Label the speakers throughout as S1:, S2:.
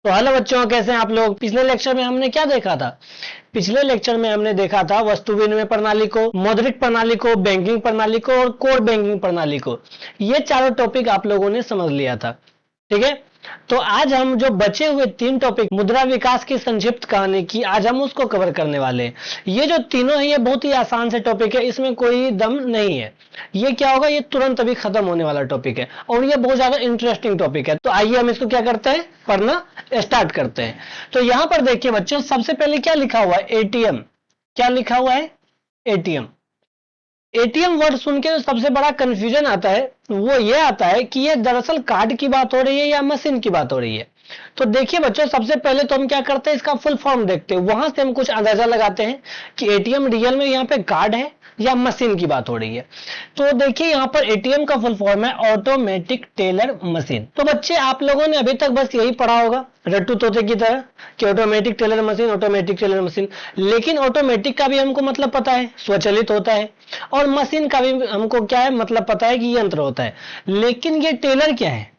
S1: तो हेलो बच्चों, कैसे हैं आप लोग। पिछले लेक्चर में हमने क्या देखा था? पिछले लेक्चर में हमने देखा था वस्तु विनिमय प्रणाली को, मौद्रिक प्रणाली को, बैंकिंग प्रणाली को और कोर बैंकिंग प्रणाली को। ये चारों टॉपिक आप लोगों ने समझ लिया था, ठीक है। तो आज हम जो बचे हुए 3 टॉपिक, मुद्रा विकास की संक्षिप्त कहानी की, आज हम उसको कवर करने वाले हैं। ये जो तीनों है ये बहुत ही आसान से टॉपिक है, इसमें कोई दम नहीं है। ये क्या होगा, ये तुरंत अभी खत्म होने वाला टॉपिक है और ये बहुत ज्यादा इंटरेस्टिंग टॉपिक है। तो आइए हम इसको क्या करते हैं, पढ़ना स्टार्ट करते हैं। तो यहां पर देखिए बच्चों, सबसे पहले क्या लिखा हुआ है, एटीएम। क्या लिखा हुआ है, एटीएम। एटीएम वर्ड सुन के सबसे बड़ा कंफ्यूजन आता है, वो ये आता है कि ये दरअसल कार्ड की बात हो रही है या मशीन की बात हो रही है। तो देखिए बच्चों, सबसे पहले तो हम क्या करते हैं, इसका फुल फॉर्म देखते हैं, वहां से हम कुछ अंदाजा लगाते हैं कि एटीएम रियल में यहाँ पे कार्ड है या मशीन की बात हो रही है। तो देखिए यहाँ पर एटीएम का फुल फॉर्म है ऑटोमेटिक टेलर मशीन। तो बच्चे आप लोगों ने अभी तक बस यही पढ़ा होगा रट्टू तोते की तरह कि automatic teller machine, automatic teller machine. लेकिन ऑटोमेटिक का भी हमको मतलब पता है, स्वचालित होता है, और मशीन का भी हमको क्या है, मतलब पता है कि यंत्र होता है। लेकिन ये टेलर क्या है,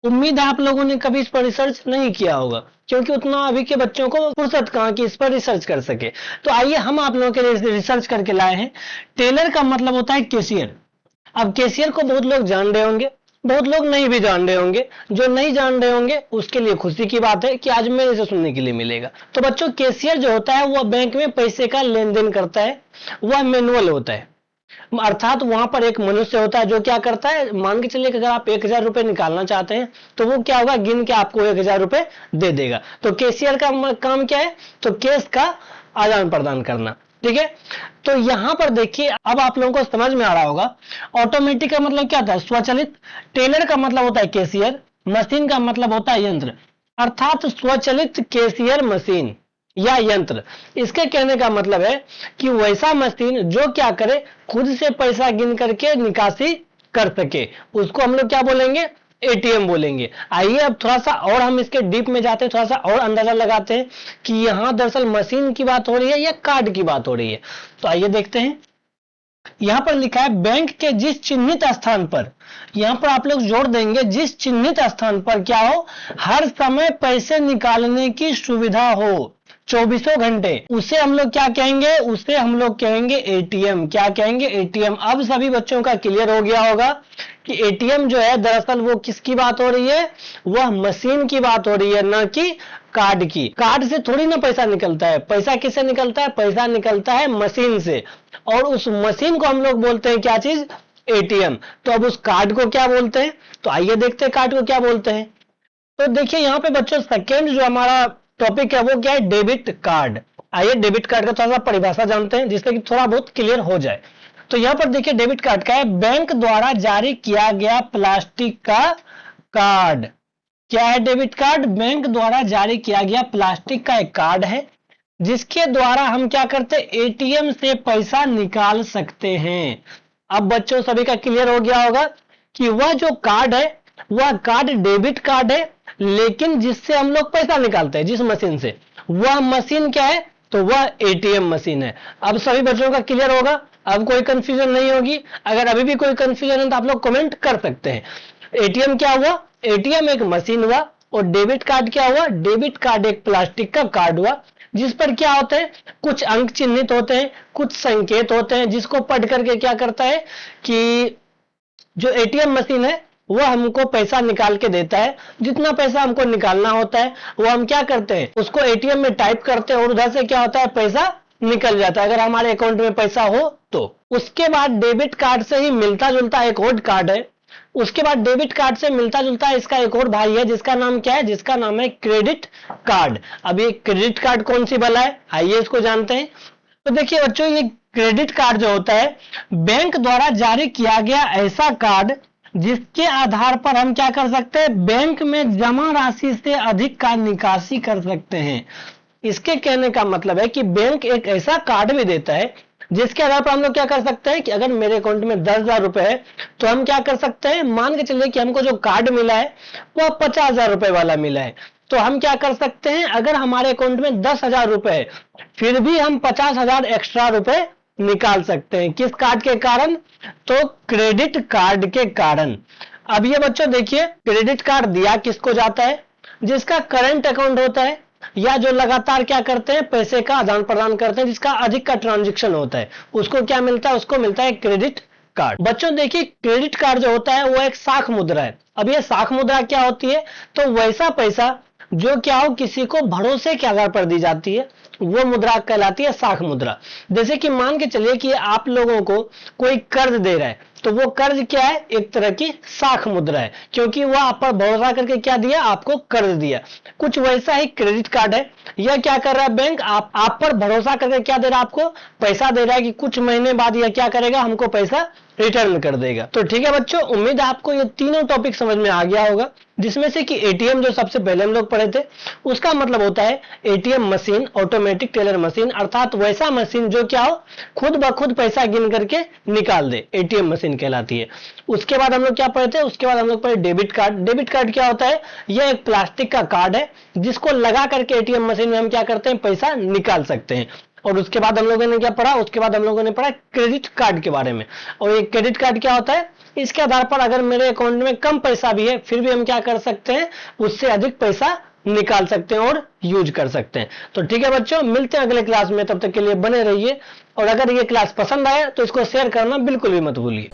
S1: उम्मीद है आप लोगों ने कभी इस पर रिसर्च नहीं किया होगा, क्योंकि उतना अभी के बच्चों को फुर्सत कहां कि इस पर रिसर्च कर सके। तो आइए हम आप लोगों के लिए रिसर्च करके लाए हैं। टेलर का मतलब होता है कैशियर। अब कैशियर को बहुत लोग जान रहे होंगे, बहुत लोग नहीं भी जान रहे होंगे। जो नहीं जान रहे होंगे उसके लिए खुशी की बात है कि आज मेरे से सुनने के लिए मिलेगा। तो बच्चों, कैशियर जो होता है वह बैंक में पैसे का लेन देन करता है, वह मैनुअल होता है। अर्थात वहां पर एक मनुष्य होता है जो क्या करता है, मान के चलिए कि अगर आप 1000 रुपए निकालना चाहते हैं तो वो क्या होगा, गिन के आपको 1000 रुपए दे देगा। तो कैशियर का काम क्या है, तो कैश का आदान प्रदान करना, ठीक है। तो यहां पर देखिए, अब आप लोगों को समझ में आ रहा होगा ऑटोमेटिक का मतलब क्या था, स्वचालित। टेलर का मतलब होता है कैशियर, मशीन का मतलब होता है यंत्र। अर्थात स्वचालित कैशियर मशीन या यंत्र। इसके कहने का मतलब है कि वैसा मशीन जो क्या करे, खुद से पैसा गिन करके निकासी कर सके, उसको हम लोग क्या बोलेंगे, एटीएम बोलेंगे। आइए अब थोड़ा सा और हम इसके डीप में जाते हैं, थोड़ा सा और अंदाजा लगाते हैं कि यहां दरअसल मशीन की बात हो रही है या कार्ड की बात हो रही है। तो आइए देखते हैं। यहां पर लिखा है बैंक के जिस चिन्हित स्थान पर, यहां पर आप लोग जोड़ देंगे, जिस चिन्हित स्थान पर क्या हो, हर समय पैसे निकालने की सुविधा हो 24 घंटे, उसे हम लोग क्या कहेंगे, उसे हम लोग कहेंगे एटीएम। क्या कहेंगे, एटीएम। अब सभी बच्चों का क्लियर हो गया होगा कि एटीएम जो है दरअसल वो किसकी बात हो रही है, वह मशीन की बात हो रही है, ना कि कार्ड की। कार्ड से थोड़ी ना पैसा निकलता है, पैसा किससे निकलता है, पैसा निकलता है मशीन से, और उस मशीन को हम लोग बोलते हैं क्या चीज, एटीएम। तो अब उस कार्ड को क्या बोलते हैं, तो आइए देखते हैं कार्ड को क्या बोलते हैं। तो देखिए यहाँ पे बच्चों, सेकेंड जो हमारा टॉपिक है वो क्या है, डेबिट कार्ड। आइए डेबिट कार्ड का थोड़ा सा परिभाषा जानते हैं, जिससे कि थोड़ा बहुत क्लियर हो जाए। तो यहां पर देखिए डेबिट कार्ड का है, बैंक द्वारा जारी किया गया प्लास्टिक का कार्ड। क्या है डेबिट कार्ड, बैंक द्वारा जारी किया गया प्लास्टिक का एक कार्ड है, जिसके द्वारा हम क्या करते हैं, एटीएम से पैसा निकाल सकते हैं। अब बच्चों सभी का क्लियर हो गया होगा कि वह जो कार्ड है वह कार्ड डेबिट कार्ड है, लेकिन जिससे हम लोग पैसा निकालते हैं, जिस मशीन से, वह मशीन क्या है, तो वह एटीएम मशीन है। अब सभी बच्चों का क्लियर होगा, अब कोई कंफ्यूजन नहीं होगी। अगर अभी भी कोई कंफ्यूजन है तो आप लोग कमेंट कर सकते हैं। एटीएम क्या हुआ, एटीएम एक मशीन हुआ, और डेबिट कार्ड क्या हुआ, डेबिट कार्ड एक प्लास्टिक का कार्ड हुआ, जिस पर क्या होते हैं, कुछ अंक चिन्हित होते हैं, कुछ संकेत होते हैं, जिसको पढ़ करके क्या करता है कि जो एटीएम मशीन है वो हमको पैसा निकाल के देता है। जितना पैसा हमको निकालना होता है वो हम क्या करते हैं, उसको एटीएम में टाइप करते हैं, और उधर से क्या होता है, पैसा निकल जाता है, अगर हमारे अकाउंट में पैसा हो तो। उसके बाद डेबिट कार्ड से ही मिलता जुलता एक और कार्ड है, उसके बाद डेबिट कार्ड से मिलता जुलता इसका एक और भाई है, जिसका नाम क्या है, जिसका नाम है क्रेडिट कार्ड। अब ये क्रेडिट कार्ड कौन सी भला है, आइए इसको जानते हैं। तो देखिए बच्चों, ये क्रेडिट कार्ड जो होता है, बैंक द्वारा जारी किया गया ऐसा कार्ड जिसके आधार पर हम क्या कर सकते हैं, बैंक में जमा राशि से अधिक का निकासी कर सकते हैं। इसके कहने का मतलब है कि बैंक एक ऐसा कार्ड भी देता है जिसके आधार पर हम लोग क्या कर सकते हैं कि अगर मेरे अकाउंट में 10,000 रुपए है तो हम क्या कर सकते हैं, मान के चलिए कि हमको जो कार्ड मिला है वह 50,000 रुपए वाला मिला है, तो हम क्या कर सकते हैं, अगर हमारे अकाउंट में 10,000 रुपए है फिर भी हम 50,000 एक्स्ट्रा रुपए निकाल सकते हैं। किस कार्ड के कारण, तो क्रेडिट कार्ड के कारण। अब ये बच्चों देखिए, क्रेडिट कार्ड दिया किसको जाता है, जिसका करंट अकाउंट होता है या जो लगातार क्या करते हैं, पैसे का आदान प्रदान करते हैं, जिसका अधिक का ट्रांजैक्शन होता है, उसको क्या मिलता है, उसको मिलता है क्रेडिट कार्ड। बच्चों देखिए, क्रेडिट कार्ड जो होता है वो एक साख मुद्रा है। अब ये साख मुद्रा क्या होती है, तो वैसा पैसा जो क्या हो किसी को भरोसे के आधार पर दी जाती है, वो मुद्रा कहलाती है साख मुद्रा। जैसे कि मान के चलिए कि आप लोगों को कोई कर्ज दे रहा है, तो वो कर्ज क्या है, एक तरह की साख मुद्रा है, क्योंकि वो आप पर भरोसा करके क्या दिया, आपको कर्ज दिया। कुछ वैसा ही क्रेडिट कार्ड है। यह क्या कर रहा है, बैंक आप पर भरोसा करके क्या दे रहा है, आपको पैसा दे रहा है कि कुछ महीने बाद यह क्या करेगा, हमको पैसा रिटर्न कर देगा। तो ठीक है बच्चों, उम्मीद है आपको ये तीनों टॉपिक समझ में आ गया होगा, जिसमें से कि एटीएम जो सबसे पहले हम लोग पढ़े थे, उसका मतलब होता है ATM machine, automatic teller machine, अर्थात वैसा मशीन जो क्या हो खुद ब खुद पैसा गिन करके निकाल दे, एटीएम मशीन कहलाती है। उसके बाद हम लोग क्या पढ़े थे, उसके बाद हम लोग पढ़े डेबिट कार्ड। डेबिट कार्ड क्या होता है, यह एक प्लास्टिक का कार्ड है जिसको लगा करके एटीएम मशीन में हम क्या करते हैं, पैसा निकाल सकते हैं। और उसके बाद हम लोगों ने क्या पढ़ा, उसके बाद हम लोगों ने पढ़ा क्रेडिट कार्ड के बारे में। और ये क्रेडिट कार्ड क्या होता है, इसके आधार पर अगर मेरे अकाउंट में कम पैसा भी है, फिर भी हम क्या कर सकते हैं, उससे अधिक पैसा निकाल सकते हैं और यूज कर सकते हैं। तो ठीक है बच्चों, मिलते हैं अगले क्लास में, तब तक के लिए बने रहिए। और अगर ये क्लास पसंद आए तो इसको शेयर करना बिल्कुल भी मत भूलिए।